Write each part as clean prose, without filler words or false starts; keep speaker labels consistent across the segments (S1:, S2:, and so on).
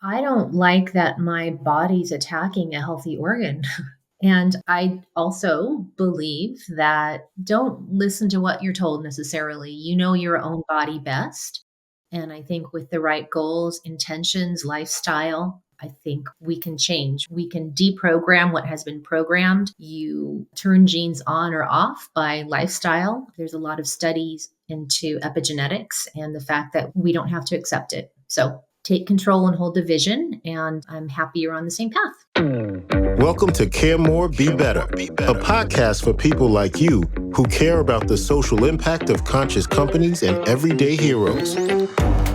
S1: I don't like that my body's attacking a healthy organ. And I also believe that don't listen to what you're told necessarily. You know your own body best. And I think with the right goals, intentions, lifestyle, I think we can change. We can deprogram what has been programmed. You turn genes on or off by lifestyle. There's a lot of studies into epigenetics and the fact that we don't have to accept it. So take control and hold the vision. And I'm happy you're on the same path.
S2: Welcome to Care More, Be Better, a podcast for people like you who care about the social impact of conscious companies and everyday heroes.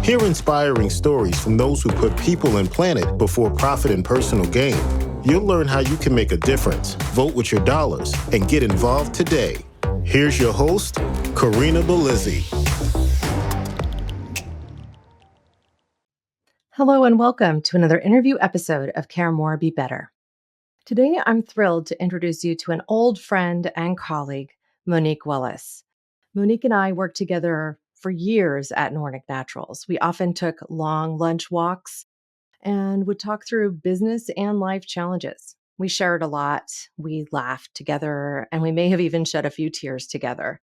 S2: Hear inspiring stories from those who put people and planet before profit and personal gain. You'll learn how you can make a difference, vote with your dollars, and get involved today. Here's your host, Corrina and Monique.
S3: Hello and welcome to another interview episode of Care More, Be Better. Today, I'm thrilled to introduce you to an old friend and colleague, Monique Wellise. Monique and I worked together for years at Nordic Naturals. We often took long lunch walks and would talk through business and life challenges. We shared a lot, we laughed together, and we may have even shed a few tears together.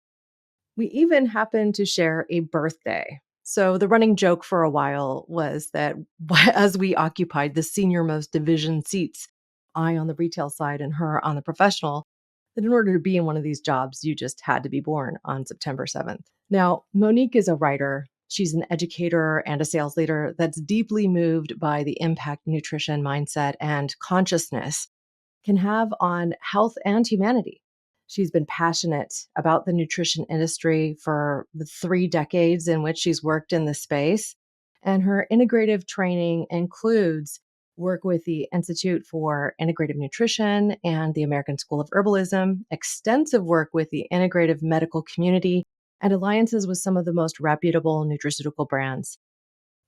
S3: We even happened to share a birthday. So the running joke for a while was that as we occupied the senior-most division seats, I on the retail side and her on the professional, that in order to be in one of these jobs, you just had to be born on September 7th. Now, Monique is a writer. She's an educator and a sales leader that's deeply moved by the impact nutrition mindset and consciousness can have on health and humanity. She's been passionate about the nutrition industry for the 3 decades in which she's worked in the space. And her integrative training includes work with the Institute for Integrative Nutrition and the American School of Herbalism, extensive work with the integrative medical community, and alliances with some of the most reputable nutraceutical brands.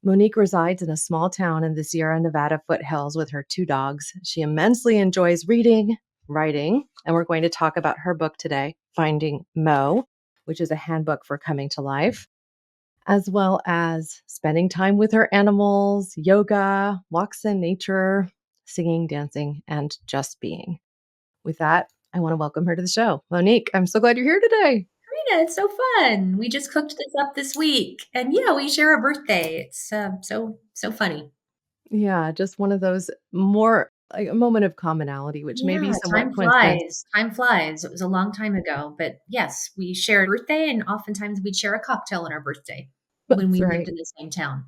S3: Monique resides in a small town in the Sierra Nevada foothills with her 2 dogs. She immensely enjoys reading, writing, and we're going to talk about her book today, Finding Mo, which is a handbook for coming to life, as well as spending time with her animals, yoga, walks in nature, singing, dancing, and just being. With that, I want to welcome her to the show. Monique, I'm so glad you're here today.
S1: Corrina, it's so fun. We just cooked this up this week. And yeah, we share a birthday. It's so funny.
S3: Yeah, just one of those more like a moment of commonality, which may be somewhat
S1: time
S3: coincidence.
S1: flies. Time flies. It was a long time ago. But yes, we shared a birthday and oftentimes we'd share a cocktail on our birthday when
S3: That's
S1: we
S3: right.
S1: lived in the same town.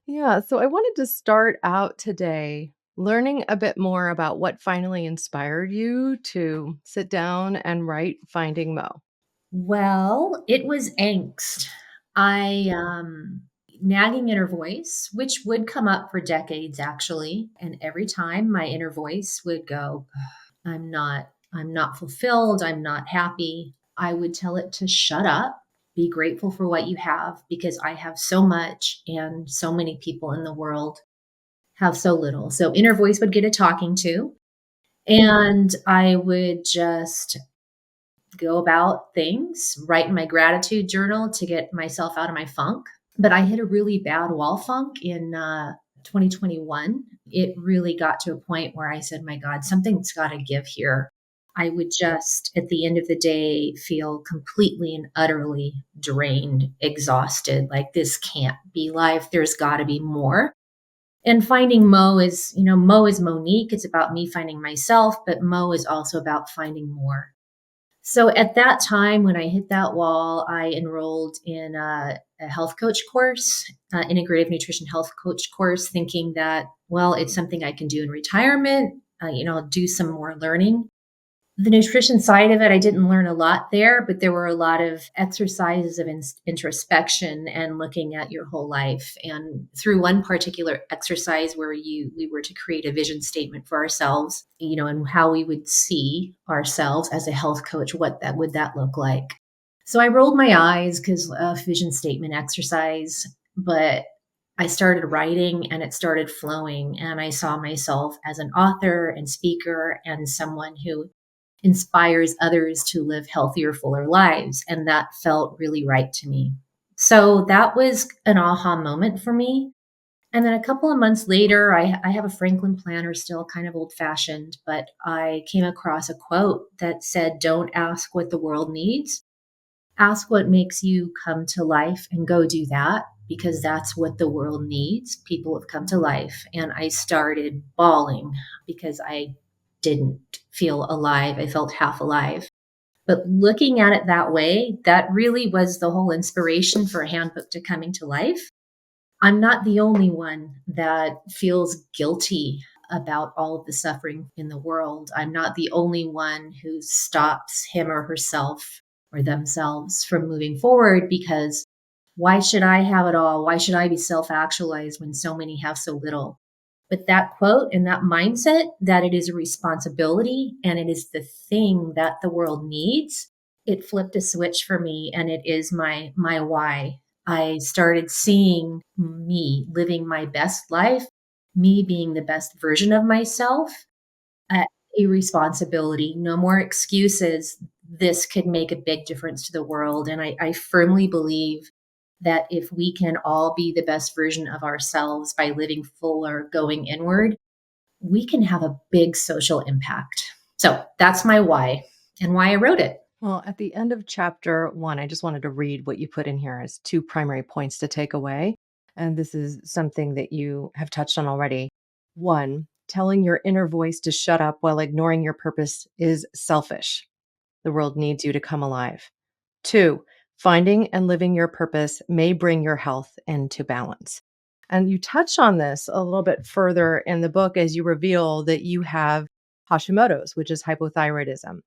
S3: Yeah, so I wanted to start out today learning a bit more about what finally inspired you to sit down and write Finding Mo.
S1: Well, it was angst. I nagging inner voice, which would come up for decades actually. And every time my inner voice would go, I'm not fulfilled, I'm not happy. I would tell it to shut up, be grateful for what you have because I have so much and so many people in the world have so little. So inner voice would get a talking to. And I would just go about things, write in my gratitude journal to get myself out of my funk. But I hit a really bad wall funk in 2021. It really got to a point where I said, my God, something's got to give here. I would just, at the end of the day, feel completely and utterly drained, exhausted. Like, this can't be life. There's got to be more. And finding Mo is, Mo is Monique. It's about me finding myself, but Mo is also about finding more. So at that time, when I hit that wall, I enrolled in a health coach course, integrative nutrition health coach course, thinking that, well, it's something I can do in retirement, do some more learning. The nutrition side of it, I didn't learn a lot there, but there were a lot of exercises of introspection and looking at your whole life. And through one particular exercise where we were to create a vision statement for ourselves, and how we would see ourselves as a health coach, what that would that look like. So I rolled my eyes because a vision statement exercise, but I started writing and it started flowing. And I saw myself as an author and speaker and someone who inspires others to live healthier, fuller lives. And that felt really right to me. So that was an aha moment for me. And then a couple of months later, I have a Franklin planner, still kind of old fashioned, but I came across a quote that said, "Don't ask what the world needs. Ask what makes you come to life and go do that, because that's what the world needs. People have come to life." And I started bawling because I didn't feel alive. I felt half alive. But looking at it that way, that really was the whole inspiration for Handbook to coming to life. I'm not the only one that feels guilty about all of the suffering in the world. I'm not the only one who stops him or herself or themselves from moving forward, because why should I have it all? Why should I be self actualized when so many have so little? But that quote and that mindset that it is a responsibility and it is the thing that the world needs, it flipped a switch for me, and it is my why. I started seeing me living my best life, me being the best version of myself, uh, a responsibility, no more excuses. This could make a big difference to the world. And I firmly believe that if we can all be the best version of ourselves by living fuller, going inward, we can have a big social impact. So that's my why and why I wrote it.
S3: Well, at the end of chapter 1, I just wanted to read what you put in here as 2 primary points to take away. And this is something that you have touched on already. 1, telling your inner voice to shut up while ignoring your purpose is selfish. The world needs you to come alive. 2, finding and living your purpose may bring your health into balance. And you touch on this a little bit further in the book as you reveal that you have Hashimoto's, which is hypothyroidism.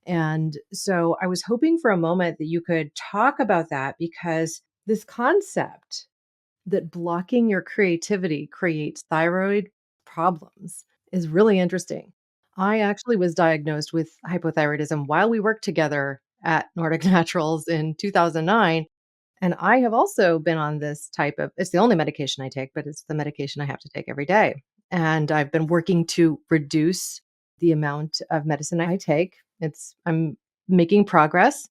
S3: And so I was hoping for a moment that you could talk about that, because this concept that blocking your creativity creates thyroid problems is really interesting. I actually was diagnosed with hypothyroidism while we worked together at Nordic Naturals in 2009. And I have also been on this type of, it's the only medication I take, but it's the medication I have to take every day. And I've been working to reduce the amount of medicine I take. I'm making progress.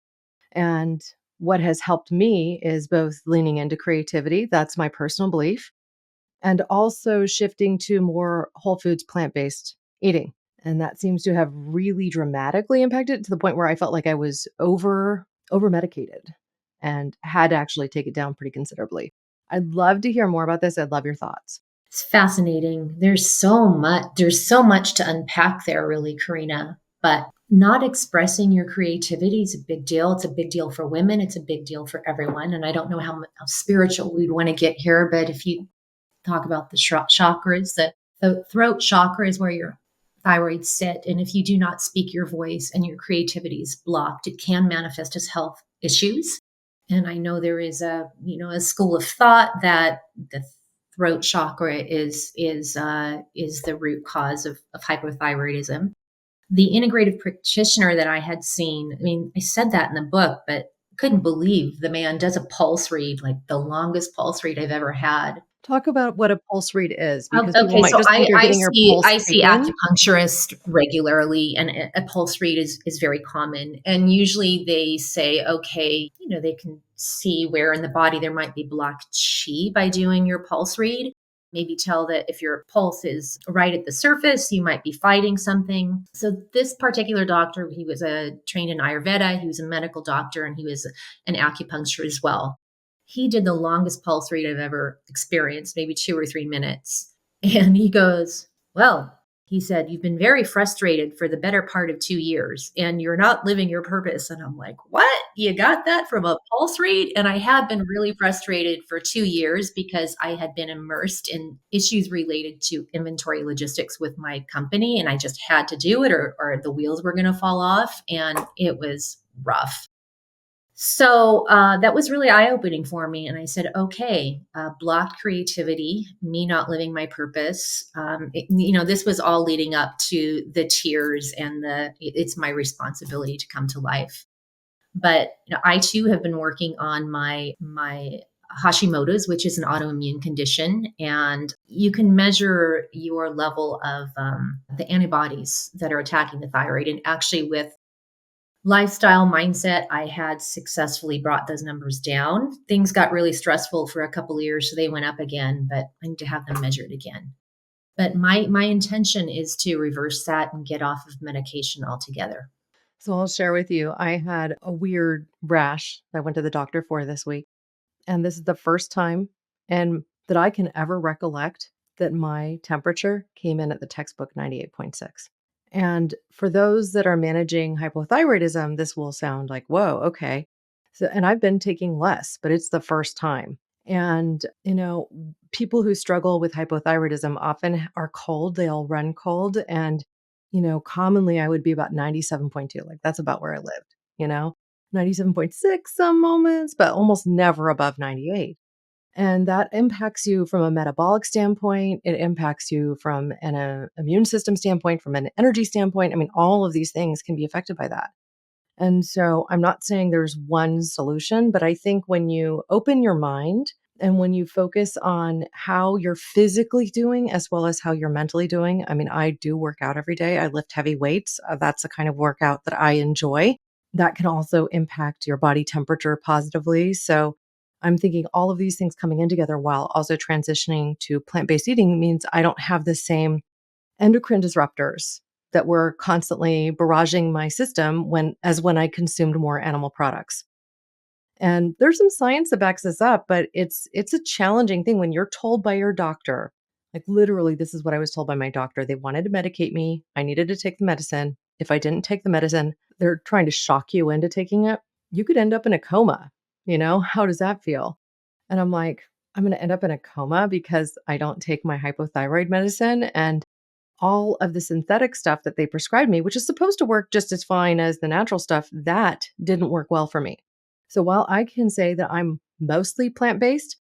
S3: And what has helped me is both leaning into creativity, that's my personal belief, and also shifting to more whole foods, plant-based eating. And that seems to have really dramatically impacted, to the point where I felt like I was over medicated and had to actually take it down pretty considerably. I'd love to hear more about this. I'd love your thoughts.
S1: It's fascinating. There's so much to unpack there, really, Corrina. But not expressing your creativity is a big deal. It's a big deal for women. It's a big deal for everyone. And I don't know how spiritual we'd want to get here, but if you talk about the chakras, the throat chakra is where your thyroid sit. And if you do not speak your voice and your creativity is blocked, it can manifest as health issues. And I know there is a school of thought that the throat chakra is the root cause of hypothyroidism. The integrative practitioner that I had seen, I mean, I said that in the book, but couldn't believe the man does a pulse read, like the longest pulse read I've ever had.
S3: Talk about what a pulse read is,
S1: Oh,
S3: because people
S1: okay,
S3: might
S1: so
S3: just think
S1: I,
S3: you're
S1: I
S3: getting your
S1: see
S3: pulse
S1: I see
S3: taken.
S1: acupuncturists regularly, and a pulse read is very common. And usually they say, okay, they can see where in the body there might be blocked chi by doing your pulse read. Maybe tell that if your pulse is right at the surface, you might be fighting something. So this particular doctor, he was trained in Ayurveda, he was a medical doctor, and he was an acupuncturist as well. He did the longest pulse read I've ever experienced, maybe 2 or 3 minutes. And he goes, "Well," he said, "you've been very frustrated for the better part of 2 years, and you're not living your purpose." And I'm like, "What? You got that from a pulse read?" And I had been really frustrated for 2 years because I had been immersed in issues related to inventory logistics with my company. And I just had to do it, or the wheels were going to fall off. And it was rough. So that was really eye opening for me. And I said, okay, blocked creativity, me not living my purpose. This was all leading up to the tears and it's my responsibility to come to life. But I too have been working on my Hashimoto's, which is an autoimmune condition. And you can measure your level of the antibodies that are attacking the thyroid. And actually, with Lifestyle mindset, I had successfully brought those numbers down. Things got really stressful for a couple of years, so they went up again, but I need to have them measured again. But my intention is to reverse that and get off of medication altogether.
S3: So I'll share with you, I had a weird rash I went to the doctor for this week. And this is the first time and that I can ever recollect that my temperature came in at the textbook 98.6. And for those that are managing hypothyroidism, this will sound like, whoa, okay. So, and I've been taking less, but it's the first time. And, people who struggle with hypothyroidism often are cold. They all run cold. And, commonly I would be about 97.2. Like that's about where I lived, 97.6 some moments, but almost never above 98. And that impacts you from a metabolic standpoint. It impacts you from an immune system standpoint, from an energy standpoint. I mean, all of these things can be affected by that. And so I'm not saying there's one solution, but I think when you open your mind and when you focus on how you're physically doing as well as how you're mentally doing, I mean, I do work out every day. I lift heavy weights. That's the kind of workout that I enjoy. That can also impact your body temperature positively. So I'm thinking all of these things coming in together while also transitioning to plant based eating means I don't have the same endocrine disruptors that were constantly barraging my system when I consumed more animal products. And there's some science that backs this up, but it's a challenging thing when you're told by your doctor, like literally this is what I was told by my doctor. They wanted to medicate me. I needed to take the medicine. If I didn't take the medicine, they're trying to shock you into taking it. You could end up in a coma. How does that feel? And I'm like, I'm going to end up in a coma because I don't take my hypothyroid medicine. And all of the synthetic stuff that they prescribed me, which is supposed to work just as fine as the natural stuff, that didn't work well for me. So while I can say that I'm mostly plant based,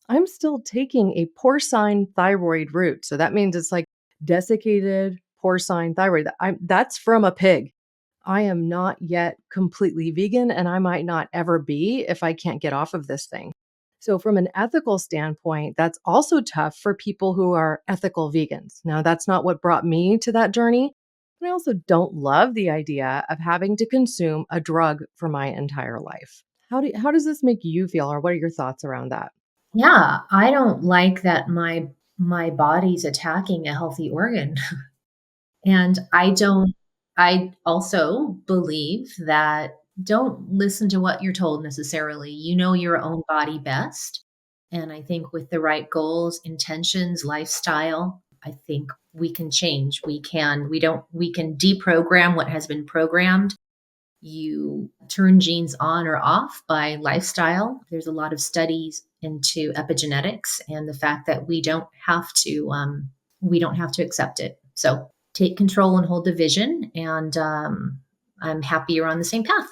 S3: I'm still taking a porcine thyroid root. So that means it's like desiccated porcine thyroid. That's from a pig. I am not yet completely vegan, and I might not ever be if I can't get off of this thing. So, from an ethical standpoint, that's also tough for people who are ethical vegans. Now, that's not what brought me to that journey. But I also don't love the idea of having to consume a drug for my entire life. How does this make you feel, or what are your thoughts around that?
S1: Yeah, I don't like that my body's attacking a healthy organ. And I also believe that don't listen to what you're told necessarily. You know your own body best. And I think with the right goals, intentions, lifestyle, I think we can change. We can deprogram what has been programmed. You turn genes on or off by lifestyle. There's a lot of studies into epigenetics and the fact that we don't have to accept it. So take control and hold the vision. And I'm happy you're on the same path.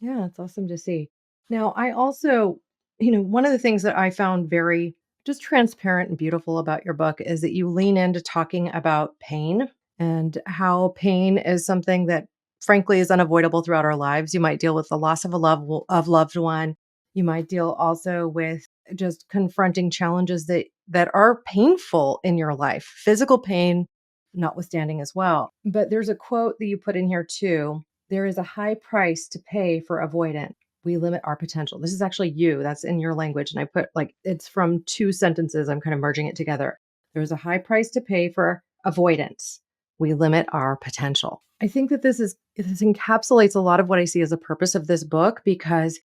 S3: Yeah, it's awesome to see. Now, I also, one of the things that I found very just transparent and beautiful about your book is that you lean into talking about pain and how pain is something that frankly is unavoidable throughout our lives. You might deal with the loss of loved one. You might deal also with just confronting challenges that are painful in your life, physical pain notwithstanding as well. But there's a quote that you put in here too. There is a high price to pay for avoidance. We limit our potential. This is actually you. That's in your language. And I put it's from two sentences. I'm kind of merging it together. There's a high price to pay for avoidance. We limit our potential. I think that this encapsulates a lot of what I see as a purpose of this book, because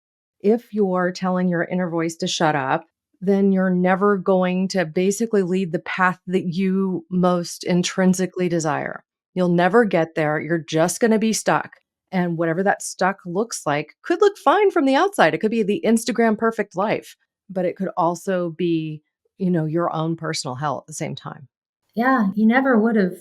S3: if you're telling your inner voice to shut up, then you're never going to basically lead the path that you most intrinsically desire. You'll never get there. You're just going to be stuck. And whatever that stuck looks like could look fine from the outside. It could be the Instagram perfect life, but it could also be, your own personal hell at the same time.
S1: Yeah, you never would have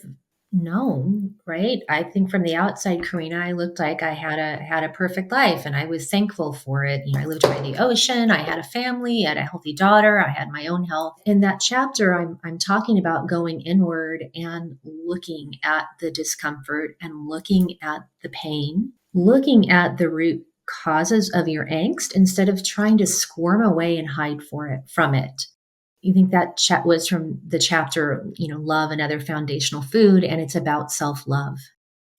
S1: known, right? I think from the outside, Corrina, I looked like I had a perfect life and I was thankful for it. I lived by the ocean, I had a family, I had a healthy daughter, I had my own health. In that chapter, I'm talking about going inward and looking at the discomfort and looking at the pain, looking at the root causes of your angst instead of trying to squirm away and hide from it. You think that chat was from the chapter, love and other foundational food, and it's about self-love.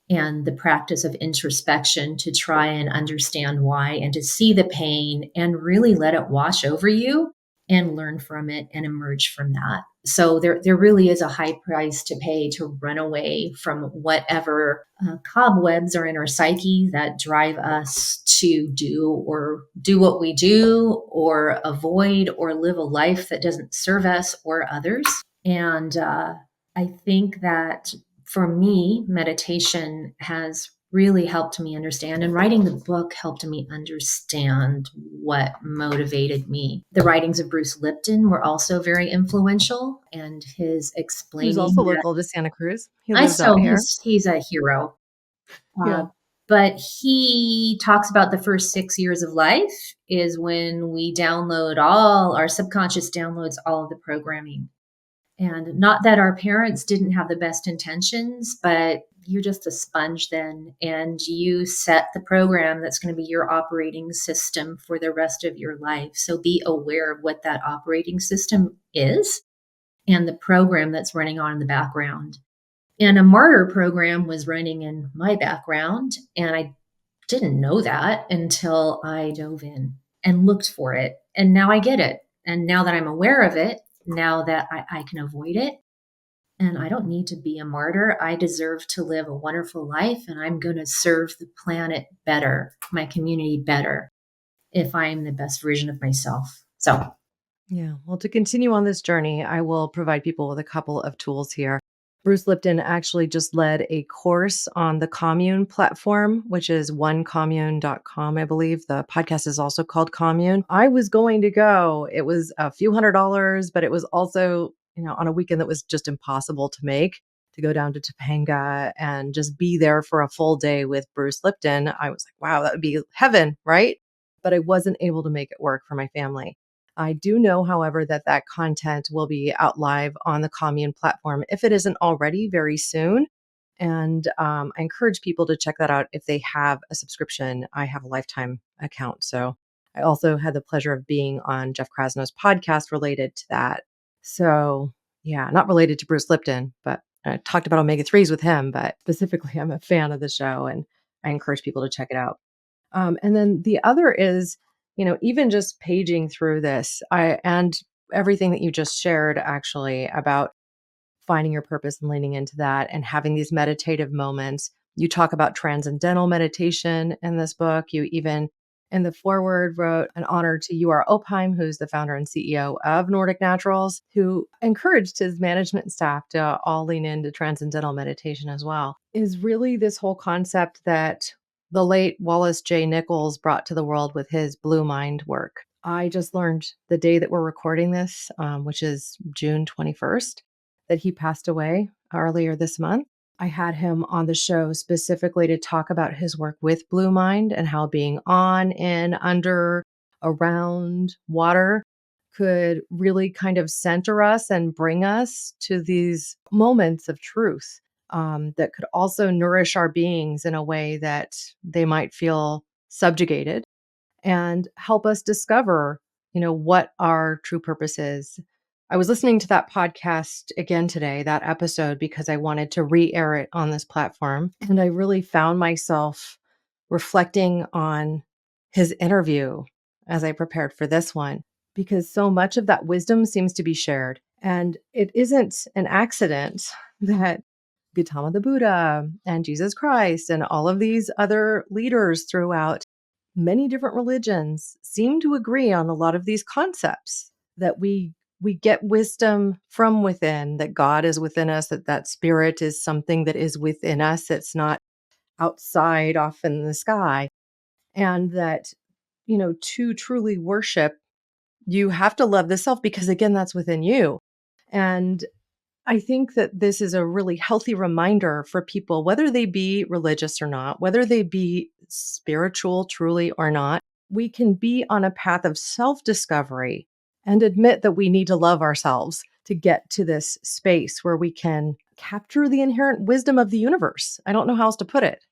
S1: and the practice of introspection to try and understand why and to see the pain and really let it wash over you and learn from it and emerge from that. So there really is a high price to pay to run away from whatever cobwebs are in our psyche that drive us to do what we do or avoid or live a life that doesn't serve us or others. And I think that for me, meditation has really helped me understand, and writing the book helped me understand what motivated me. The writings of Bruce Lipton were also very influential, and his
S3: Who's
S1: explaining
S3: also
S1: that
S3: local to Santa Cruz. He
S1: I
S3: lives out
S1: so
S3: here.
S1: he's a hero. Uh,
S3: Yeah.
S1: but he talks about the first 6 years of life is when we download all our subconscious downloads all of the programming. And not that our parents didn't have the best intentions, but you're just a sponge then, and you set the program that's going to be your operating system for the rest of your life. So be aware of what that operating system is and the program that's running on in the background. And a martyr program was running in my background, and I didn't know that until I dove in and looked for it. And now I get it. And now that I'm aware of it, now that I can avoid it, and I don't need to be a martyr. I deserve to live a wonderful life, and I'm going to serve the planet better, my community better, if I'm the best version of myself. So,
S3: Yeah. Well, to continue on this journey, I will provide people with a couple of tools here. Bruce Lipton actually just led a course on the Commune platform, which is onecommune.com, I believe. The podcast is also called Commune. I was going to go. It was a few $100s, but it was also, on a weekend that was just impossible to make, to go down to Topanga and just be there for a full day with Bruce Lipton. I was like, wow, that would be heaven, right? But I wasn't able to make it work for my family. I do know, however, that that content will be out live on the Commune platform if it isn't already very soon. And I encourage people to check that out if they have a subscription. I have a lifetime account. So I also had the pleasure of being on Jeff Krasno's podcast related to that. So, yeah, not related to Bruce Lipton, but I talked about omega 3s with him. But specifically, I'm a fan of the show and I encourage people to check it out. And then the other is, even just paging through this, and everything that you just shared actually about finding your purpose and leaning into that and having these meditative moments. You talk about transcendental meditation in this book. You even in the foreword wrote an honor to U.R. Opheim, who's the founder and CEO of Nordic Naturals, who encouraged his management staff to all lean into transcendental meditation as well. Is really this whole concept that the late Wallace J. Nichols brought to the world with his Blue Mind work. I just learned the day that we're recording this, which is June 21st, that he passed away earlier this month. I had him on the show specifically to talk about his work with Blue Mind and how being on, in, under, around water could really kind of center us and bring us to these moments of truth that could also nourish our beings in a way that they might feel subjugated and help us discover, what our true purpose is. I was listening to that podcast again today, that episode, because I wanted to re-air it on this platform. And I really found myself reflecting on his interview as I prepared for this one, because so much of that wisdom seems to be shared. And it isn't an accident that Gautama the Buddha and Jesus Christ and all of these other leaders throughout many different religions seem to agree on a lot of these concepts, that we get wisdom from within, that God is within us, that spirit is something that is within us. It's not outside off in the sky. And that, to truly worship, you have to love the self because again, that's within you. And I think that this is a really healthy reminder for people, whether they be religious or not, whether they be spiritual truly or not. We can be on a path of self discovery and admit that we need to love ourselves to get to this space where we can capture the inherent wisdom of the universe. I don't know how else to put it.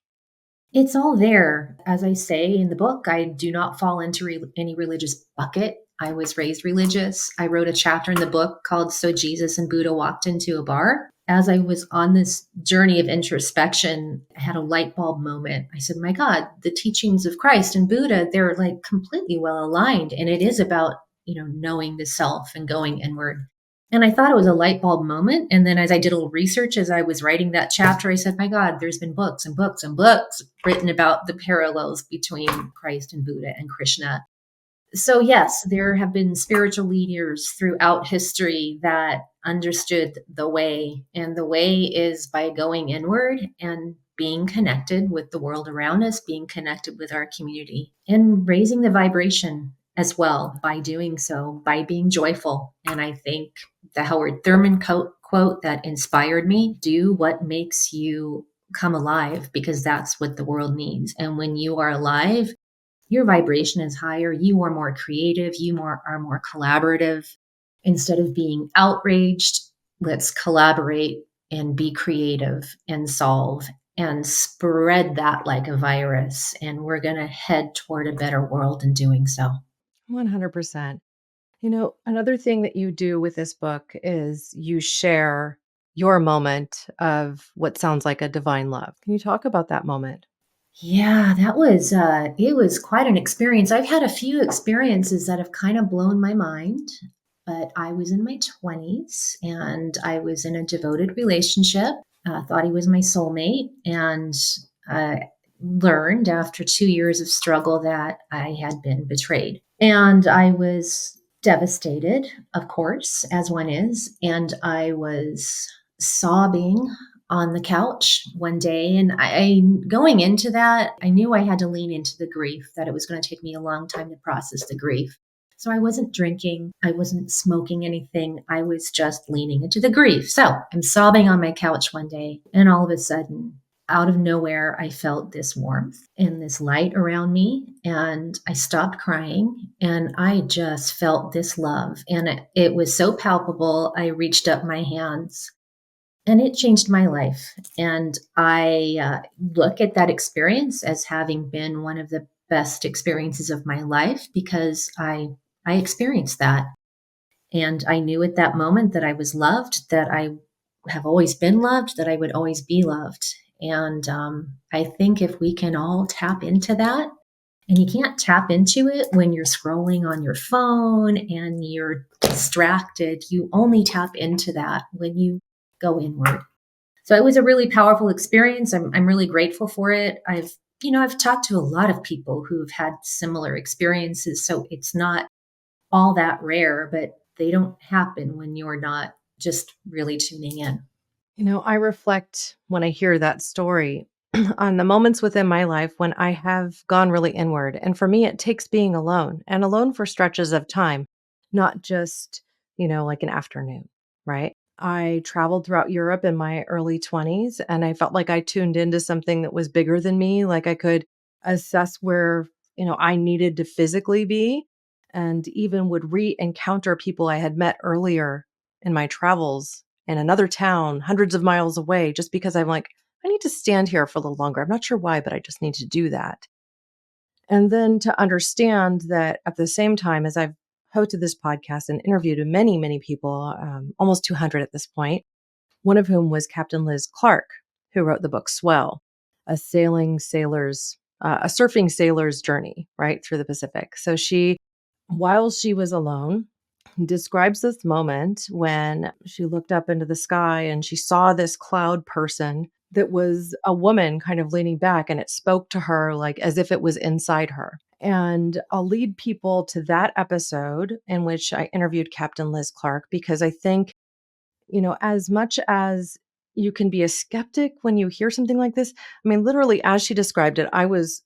S1: it's all there. As I say in the book, I do not fall into any religious bucket. I was raised religious. I wrote a chapter in the book called So Jesus and Buddha Walked into a Bar. as I was on this journey of introspection, I had a light bulb moment. I said, my God, the teachings of Christ and Buddha, they're like completely well aligned. And it is about, knowing the self and going inward. And I thought it was a light bulb moment. And then as I did a little research, as I was writing that chapter, I said, my God, there's been books and books and books written about the parallels between Christ and Buddha and Krishna. So, yes, there have been spiritual leaders throughout history that understood the way. And the way is by going inward and being connected with the world around us, being connected with our community, and raising the vibration as well by doing so, by being joyful. And I think the Howard Thurman quote that inspired me, do what makes you come alive, because that's what the world needs. And when you are alive, your vibration is higher, you are more creative, are more collaborative. Instead of being outraged, let's collaborate and be creative and solve and spread that like a virus. And we're going to head toward a better world in doing so.
S3: 100%. Another thing that you do with this book is you share your moment of what sounds like a divine love. Can you talk about that moment?
S1: Yeah, that was it was quite an experience. I've had a few experiences that have kind of blown my mind, but I was in my 20s and I was in a devoted relationship. Thought he was my soulmate, and learned after 2 years of struggle that I had been betrayed. And I was devastated, of course, as one is, and I was sobbing on the couch one day. And I going into that, I knew I had to lean into the grief, that it was going to take me a long time to process the grief. So I wasn't drinking, I wasn't smoking anything. I was just leaning into the grief. So I'm sobbing on my couch one day, and all of a sudden, out of nowhere, I felt this warmth and this light around me, and I stopped crying, and I just felt this love. And it was so palpable. I reached up my hands, and it changed my life. And I look at that experience as having been one of the best experiences of my life, because I experienced that. And I knew at that moment that I was loved, that I have always been loved, that I would always be loved. And I think if we can all tap into that, and you can't tap into it when you're scrolling on your phone and you're distracted, you only tap into that when you go inward. So it was a really powerful experience. I'm really grateful for it. I've talked to a lot of people who've had similar experiences, so it's not all that rare, but they don't happen when you're not just really tuning in.
S3: I reflect when I hear that story on the moments within my life when I have gone really inward. And for me, it takes being alone and alone for stretches of time, not just, like an afternoon, right? I traveled throughout Europe in my early 20s, and I felt like I tuned into something that was bigger than me. Like I could assess where, I needed to physically be, and even would re encounter people I had met earlier in my travels in another town, hundreds of miles away, just because I'm like, I need to stand here for a little longer. I'm not sure why, but I just need to do that. And then to understand that at the same time as I've hosted this podcast and interviewed many, many people, almost 200 at this point, one of whom was Captain Liz Clark, who wrote the book Swell, a surfing sailor's journey, right, through the Pacific. So she, while she was alone, describes this moment when she looked up into the sky and she saw this cloud person that was a woman kind of leaning back, and it spoke to her like as if it was inside her. And I'll lead people to that episode in which I interviewed Captain Liz Clark, because I think, as much as you can be a skeptic when you hear something like this, I mean, literally, as she described it, I was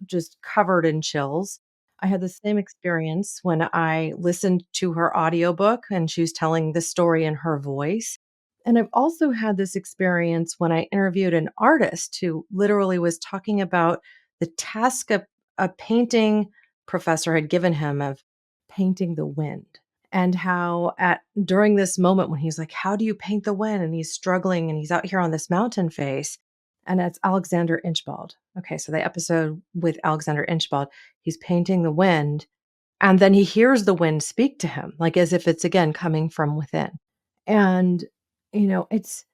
S3: just covered in chills. I had the same experience when I listened to her audiobook and she was telling the story in her voice. And I've also had this experience when I interviewed an artist who literally was talking about the task a painting professor had given him of painting the wind, and how at during this moment when he's like, how do you paint the wind? And he's struggling and he's out here on this mountain face. And it's Alexander Inchbald. Okay, so the episode with Alexander Inchbald, he's painting the wind, and then he hears the wind speak to him, like as if it's again coming from within. And, it's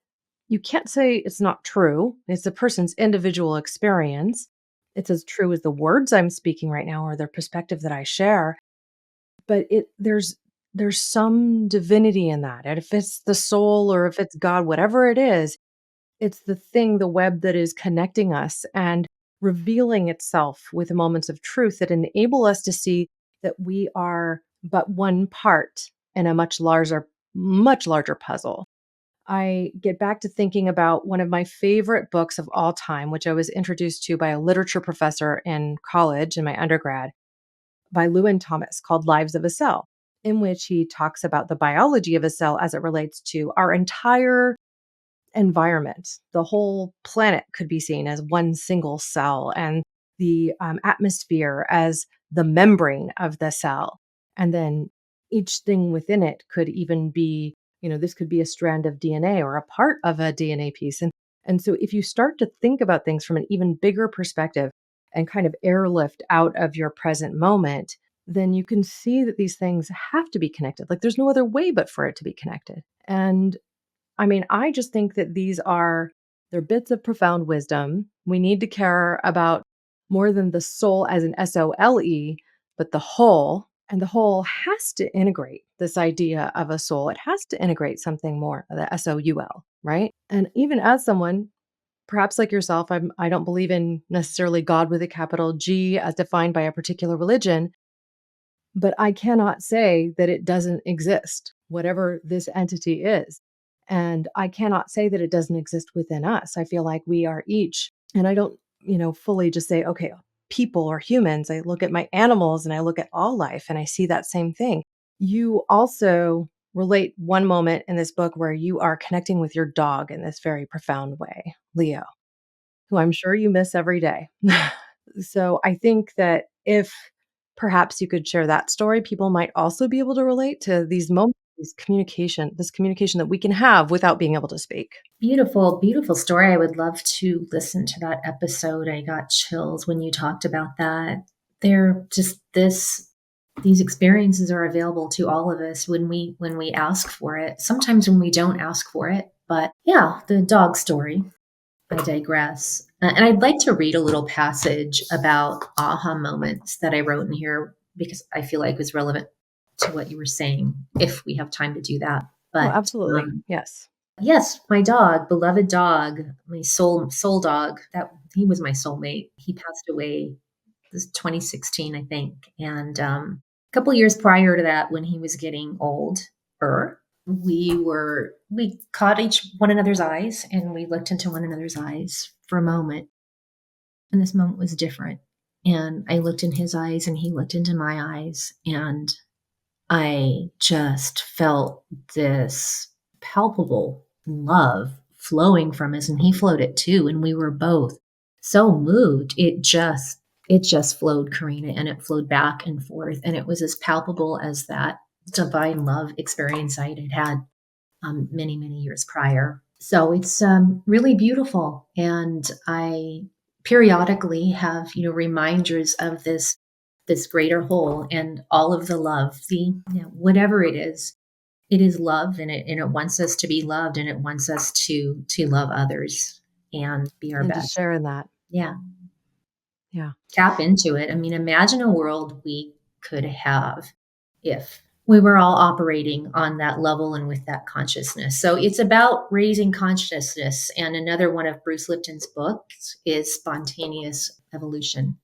S3: you can't say it's not true. It's a person's individual experience. It's as true as the words I'm speaking right now or the perspective that I share. But there's some divinity in that. And if it's the soul or if it's God, whatever it is, it's the thing, the web that is connecting us and revealing itself with moments of truth that enable us to see that we are but one part in a much larger puzzle. I get back to thinking about one of my favorite books of all time, which I was introduced to by a literature professor in college in my undergrad by Lewin Thomas called Lives of a Cell, in which he talks about the biology of a cell as it relates to our entire environment. The whole planet could be seen as one single cell, and the atmosphere as the membrane of the cell. And then each thing within it could even be, this could be a strand of DNA or a part of a DNA piece. And so if you start to think about things from an even bigger perspective and kind of airlift out of your present moment, then you can see that these things have to be connected. Like there's no other way but for it to be connected. And I mean, I just think that they're bits of profound wisdom. We need to care about more than the soul as an SOLE, but the whole. And the whole has to integrate this idea of a soul. It has to integrate something more, the SOUL, right? And even as someone, perhaps like yourself, I don't believe in necessarily God with a capital G as defined by a particular religion, but I cannot say that it doesn't exist, whatever this entity is. And I cannot say that it doesn't exist within us. I feel like we are each, and I don't, fully just say, okay, people or humans. I look at my animals and I look at all life and I see that same thing. You also relate one moment in this book where you are connecting with your dog in this very profound way, Leo, who I'm sure you miss every day. So I think that if perhaps you could share that story, people might also be able to relate to these moments, this communication that we can have without being able to speak.
S1: Beautiful, beautiful story. I would love to listen to that episode. I got chills when you talked about that. They're just these experiences are available to all of us when we ask for it. Sometimes when we don't ask for it. But yeah, the dog story. I digress. And I'd like to read a little passage about aha moments that I wrote in here because I feel like it was relevant to what you were saying, if we have time to do that.
S3: Oh,
S1: But
S3: absolutely. Yes.
S1: yes, my dog, beloved dog, my soul dog, that he was my soulmate. He passed away this 2016, I think. And a couple years prior to that, when he was getting older, we caught each one another's eyes and we looked into one another's eyes for a moment. And this moment was different. And I looked in his eyes and he looked into my eyes. And I just felt this palpable love flowing from us. And he flowed it too. And we were both so moved. It just flowed, Corrina, and it flowed back and forth. And it was as palpable as that divine love experience I had many, many years prior. So it's really beautiful. And I periodically have, reminders of this greater whole and all of the love, whatever it is love, and it wants us to be loved, and it wants us to love others and be our
S3: And to
S1: best.
S3: share in that.
S1: Yeah.
S3: Yeah.
S1: Tap into it. I mean, imagine a world we could have if we were all operating on that level and with that consciousness. So it's about raising consciousness. And another one of Bruce Lipton's books is Spontaneous Evolution.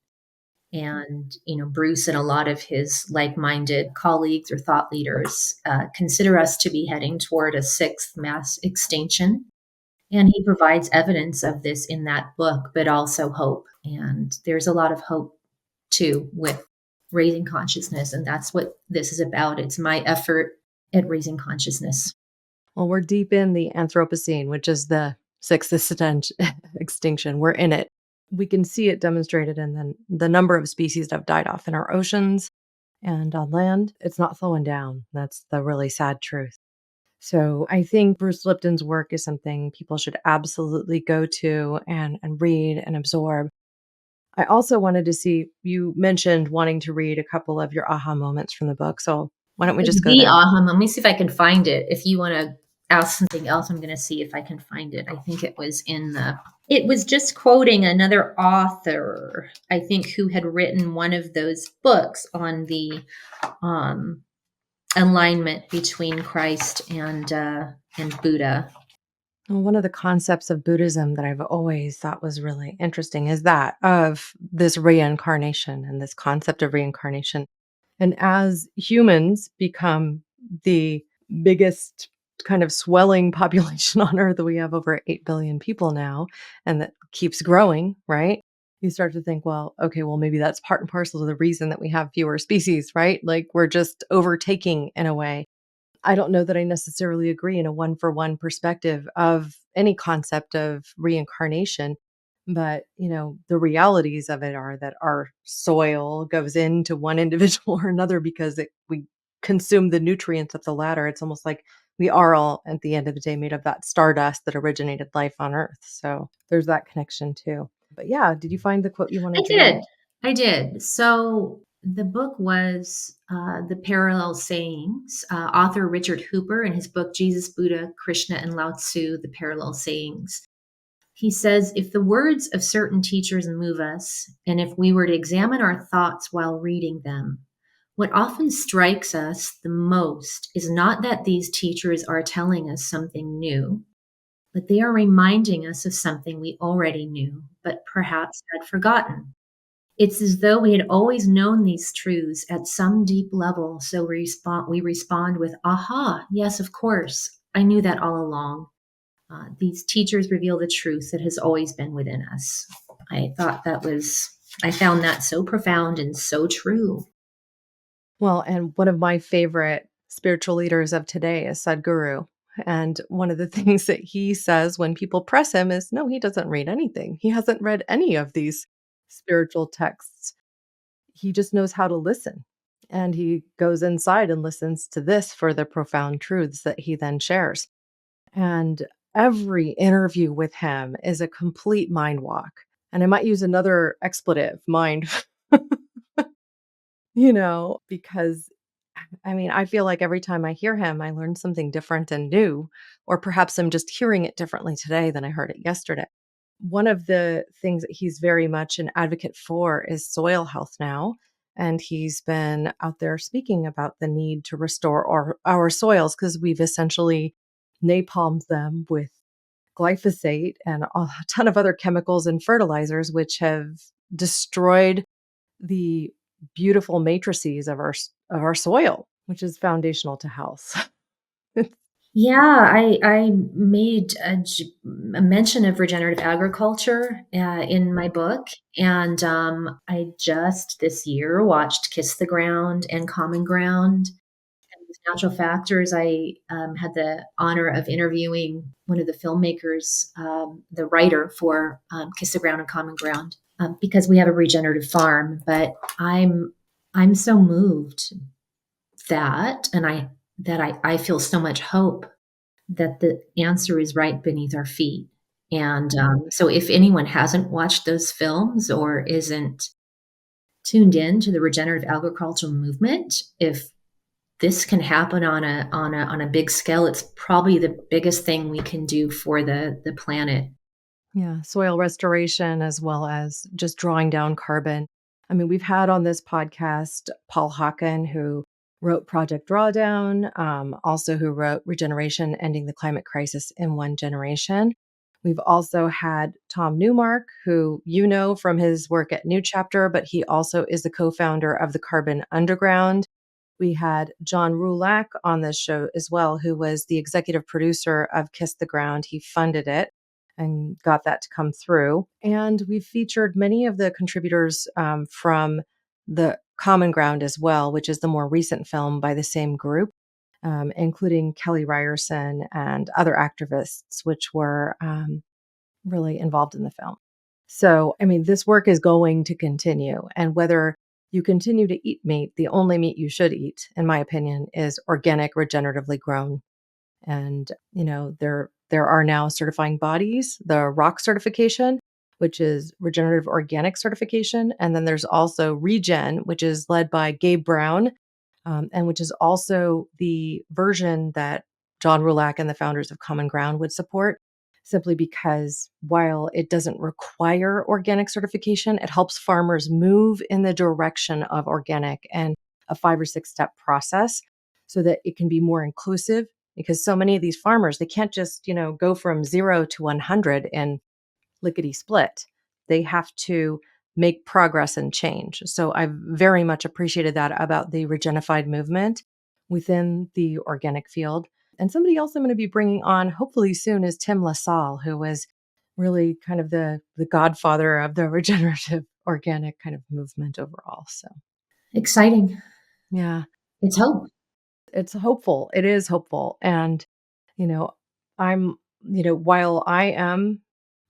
S1: And, Bruce and a lot of his like-minded colleagues or thought leaders consider us to be heading toward a sixth mass extinction. And he provides evidence of this in that book, but also hope. And there's a lot of hope too with raising consciousness. And that's what this is about. It's my effort at raising consciousness.
S3: Well, we're deep in the Anthropocene, which is the sixth extinction. We're in it. We can see it demonstrated in the number of species that have died off in our oceans and on land. It's not slowing down. That's the really sad truth. So I think Bruce Lipton's work is something people should absolutely go to and read and absorb. I also wanted to see, you mentioned wanting to read a couple of your aha moments from the book. So why don't we just go
S1: The
S3: there?
S1: aha, let me see if I can find it. If you want to ask something else. I'm going to see if I can find it. I think it was just quoting another author, I think, who had written one of those books on the um, alignment between Christ and Buddha.
S3: Well, one of the concepts of Buddhism that I've always thought was really interesting is that of this reincarnation and this concept of reincarnation. And as humans become the biggest kind of swelling population on Earth, we have over 8 billion people now, and that keeps growing, right? You start to think, well, okay, well, maybe that's part and parcel of the reason that we have fewer species, right? Like we're just overtaking in a way. I don't know that I necessarily agree in a one for one perspective of any concept of reincarnation, but the realities of it are that our soil goes into one individual or another because we consume the nutrients of the latter. It's almost like we are all at the end of the day made of that stardust that originated life on Earth. So there's that connection too. But yeah, did you find the quote you
S1: I
S3: wanted to
S1: did.
S3: read?
S1: I did. So the book was The Parallel Sayings. Author Richard Hooper, in his book Jesus, Buddha, Krishna, and Lao Tzu, The Parallel Sayings. He says, if the words of certain teachers move us, and if we were to examine our thoughts while reading them, what often strikes us the most is not that these teachers are telling us something new, but they are reminding us of something we already knew, but perhaps had forgotten. It's as though we had always known these truths at some deep level, so we respond with, aha, yes, of course, I knew that all along. These teachers reveal the truth that has always been within us. I found that so profound and so true.
S3: Well, and one of my favorite spiritual leaders of today is Sadhguru. And one of the things that he says when people press him is no, he doesn't read anything. He hasn't read any of these spiritual texts. He just knows how to listen. And he goes inside and listens to this for the profound truths that he then shares. And every interview with him is a complete mind walk. And I might use another expletive, mind, because I mean, I feel like every time I hear him, I learn something different and new, or perhaps I'm just hearing it differently today than I heard it yesterday. One of the things that he's very much an advocate for is soil health now. And he's been out there speaking about the need to restore our soils because we've essentially napalmed them with glyphosate and a ton of other chemicals and fertilizers, which have destroyed the beautiful matrices of our soil, which is foundational to health.
S1: Yeah, I made a mention of regenerative agriculture in my book, and I just this year watched Kiss the Ground and Common Ground. And with Natural Factors, I had the honor of interviewing one of the filmmakers, the writer for Kiss the Ground and Common Ground, because we have a regenerative farm. But I'm so moved that I feel so much hope that the answer is right beneath our feet. And so, if anyone hasn't watched those films or isn't tuned in to the regenerative agricultural movement, if this can happen on a big scale, it's probably the biggest thing we can do for the planet.
S3: Yeah, soil restoration as well as just drawing down carbon. I mean, we've had on this podcast Paul Hawken, who wrote Project Drawdown, also who wrote Regeneration, Ending the Climate Crisis in One Generation. We've also had Tom Newmark, who you know from his work at New Chapter, but he also is the co-founder of the Carbon Underground. We had John Rulak on this show as well, who was the executive producer of Kiss the Ground. He funded it and got that to come through. And we've featured many of the contributors from the Common Ground as well, which is the more recent film by the same group, including Kelly Ryerson and other activists, which were really involved in the film. So, I mean, this work is going to continue. And whether you continue to eat meat, the only meat you should eat, in my opinion, is organic, regeneratively grown. And, there are now certifying bodies, the ROC certification, which is regenerative organic certification. And then there's also Regen, which is led by Gabe Brown, and which is also the version that John Rulak and the founders of Common Ground would support, simply because while it doesn't require organic certification, it helps farmers move in the direction of organic and a 5 or 6 step process so that it can be more inclusive. Because so many of these farmers, they can't just, go from 0 to 100 in lickety split. They have to make progress and change. So I've very much appreciated that about the Regenified movement within the organic field. And somebody else I'm going to be bringing on hopefully soon is Tim LaSalle, who was really kind of the godfather of the regenerative organic kind of movement overall. So
S1: Exciting.
S3: yeah,
S1: It's hope.
S3: it's hopeful. It is hopeful. And, you know, I'm, while I am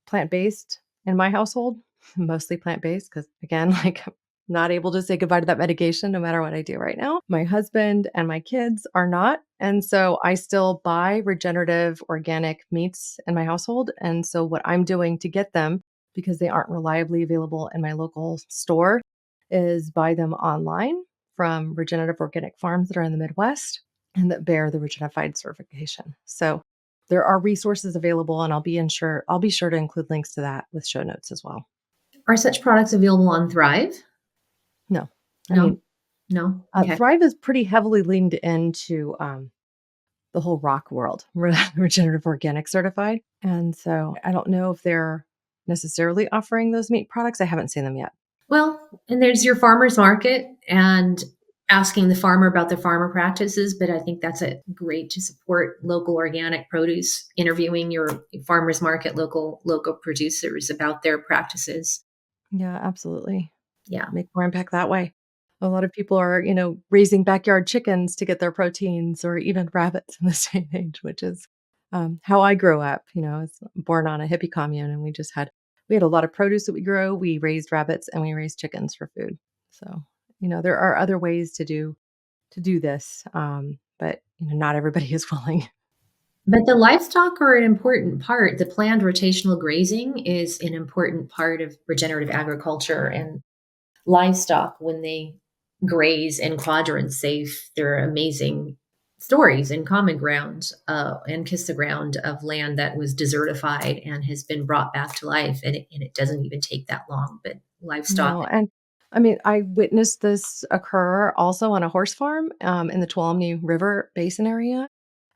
S3: plant-based in my household, mostly plant-based because again, like I'm not able to say goodbye to that medication no matter what I do right now. My husband and my kids are not. And so I still buy regenerative organic meats in my household. And so what I'm doing to get them, because they aren't reliably available in my local store, is buy them online from regenerative organic farms that are in the Midwest and that bear the Regenified certification. So there are resources available, and I'll be sure to include links to that with show notes as well.
S1: Are such products available on Thrive?
S3: No, I
S1: No?
S3: mean,
S1: No? Okay.
S3: Thrive is pretty heavily leaned into the whole rock world, regenerative organic certified, and so I don't know if they're necessarily offering those meat products. I haven't seen them yet.
S1: Well, and there's your farmer's market and asking the farmer about their farmer practices, but I think that's a great to support local organic produce, interviewing your farmer's market, local producers about their practices.
S3: Yeah, absolutely.
S1: Yeah.
S3: Make more impact that way. A lot of people are, raising backyard chickens to get their proteins or even rabbits in this day and age, which is how I grew up. I was born on a hippie commune and we had a lot of produce that we grow. We raised rabbits and we raised chickens for food. So, there are other ways to do this. But not everybody is willing.
S1: But the livestock are an important part. The planned rotational grazing is an important part of regenerative agriculture, and livestock, when they graze in quadrants, they're amazing stories in common ground and kiss the ground of land that was desertified and has been brought back to life. And it doesn't even take that long, but livestock.
S3: No, and I mean, I witnessed this occur also on a horse farm in the Tuolumne River Basin area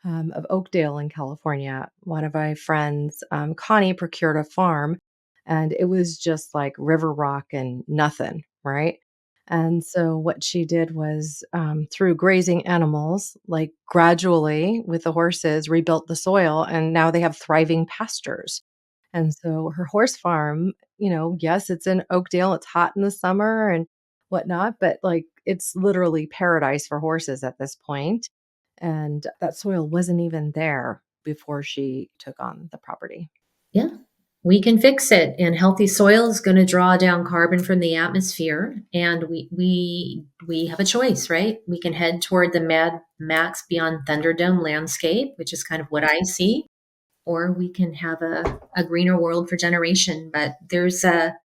S3: of Oakdale in California. One of my friends, Connie, procured a farm, and it was just like river rock and nothing, right? And so what she did was through grazing animals, like gradually with the horses, rebuilt the soil, and now they have thriving pastures. And so her horse farm, yes, it's in Oakdale, it's hot in the summer and whatnot, but like it's literally paradise for horses at this point. And that soil wasn't even there before she took on the property.
S1: Yeah, we can fix it. And healthy soil is going to draw down carbon from the atmosphere. And we have a choice, right? We can head toward the Mad Max Beyond Thunderdome landscape, which is kind of what I see, or we can have a greener world for generation. But there's a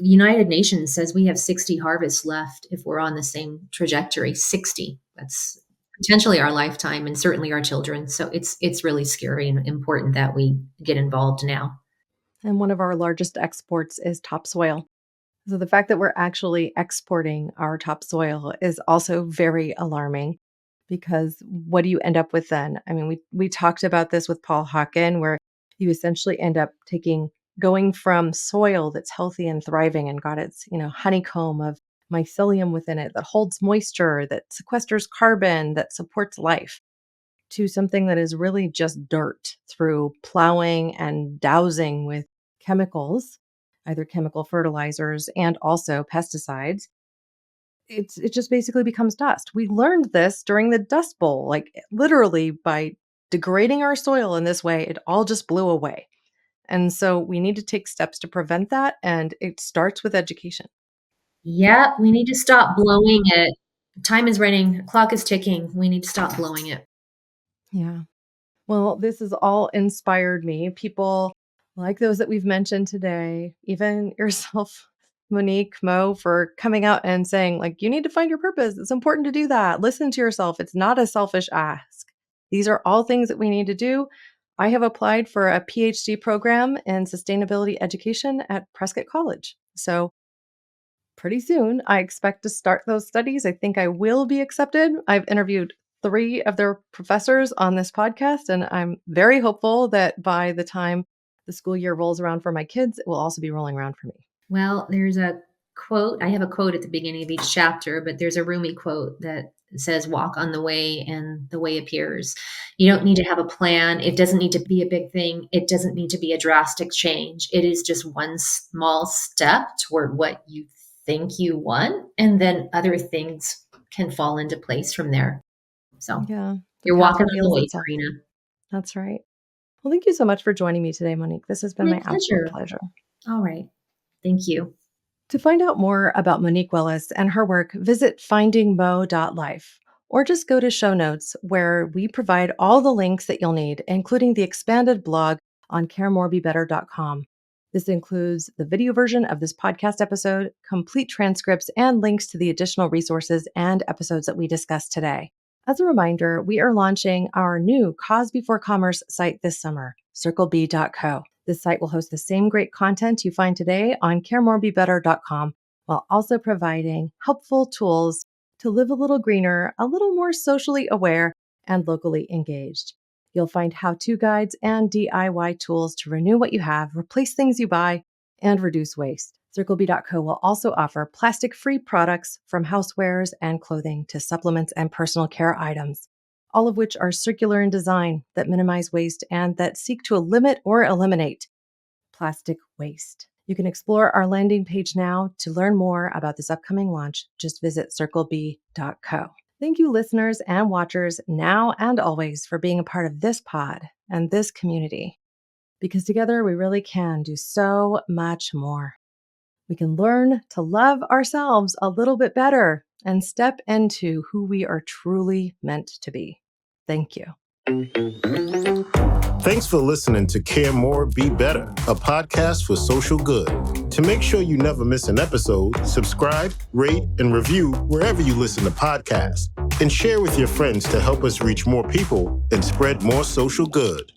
S1: United Nations says we have 60 harvests left if we're on the same trajectory. 60. That's potentially our lifetime and certainly our children. So it's really scary and important that we get involved now.
S3: And one of our largest exports is topsoil. So the fact that we're actually exporting our topsoil is also very alarming because what do you end up with then? I mean, we talked about this with Paul Hawken, where you essentially end up going from soil that's healthy and thriving and got its, honeycomb of mycelium within it that holds moisture, that sequesters carbon, that supports life, to something that is really just dirt through plowing and dousing with chemicals, either chemical fertilizers and also pesticides. It just basically becomes dust. We learned this during the Dust Bowl, like literally by degrading our soil in this way, it all just blew away. And so we need to take steps to prevent that. And it starts with education.
S1: Yeah, we need to stop blowing it. Time is running, clock is ticking. We need to stop blowing it.
S3: Yeah. Well, this has all inspired me. People like those that we've mentioned today, even yourself, Monique, Mo, for coming out and saying, like, you need to find your purpose. It's important to do that. Listen to yourself. It's not a selfish ask. These are all things that we need to do. I have applied for a PhD program in sustainability education at Prescott College. So pretty soon, I expect to start those studies. I think I will be accepted. I've interviewed 3 of their professors on this podcast, and I'm very hopeful that by the time the school year rolls around for my kids, it will also be rolling around for me.
S1: Well, there's a quote. I have a quote at the beginning of each chapter, but there's a Rumi quote that says, walk on the way and the way appears. You don't need to have a plan. It doesn't need to be a big thing. It doesn't need to be a drastic change. It is just one small step toward what you think you want. And then other things can fall into place from there. So
S3: Yeah, the
S1: you're
S3: path
S1: walking on the
S3: reveals
S1: way,
S3: itself.
S1: Corrina.
S3: That's right. Well, thank you so much for joining me today, Monique. This has been
S1: My
S3: my absolute
S1: pleasure.
S3: pleasure.
S1: All right. Thank you.
S3: To find out more about Monique Wellise and her work, visit findingmo.life or just go to show notes where we provide all the links that you'll need, including the expanded blog on caremorebebetter.com. This includes the video version of this podcast episode, complete transcripts, and links to the additional resources and episodes that we discussed today. As a reminder, we are launching our new Cause Before Commerce site this summer, circleb.co. This site will host the same great content you find today on caremorebebetter.com while also providing helpful tools to live a little greener, a little more socially aware, and locally engaged. You'll find how-to guides and DIY tools to renew what you have, replace things you buy, and reduce waste. CircleB.co will also offer plastic-free products from housewares and clothing to supplements and personal care items, all of which are circular in design, that minimize waste, and that seek to limit or eliminate plastic waste. You can explore our landing page now to learn more about this upcoming launch. Just visit circleb.co. Thank you, listeners and watchers, now and always, for being a part of this pod and this community, because together we really can do so much more. We can learn to love ourselves a little bit better and step into who we are truly meant to be. Thank you.
S2: Thanks for listening to Care More, Be Better, a podcast for social good. To make sure you never miss an episode, subscribe, rate, and review wherever you listen to podcasts, and share with your friends to help us reach more people and spread more social good.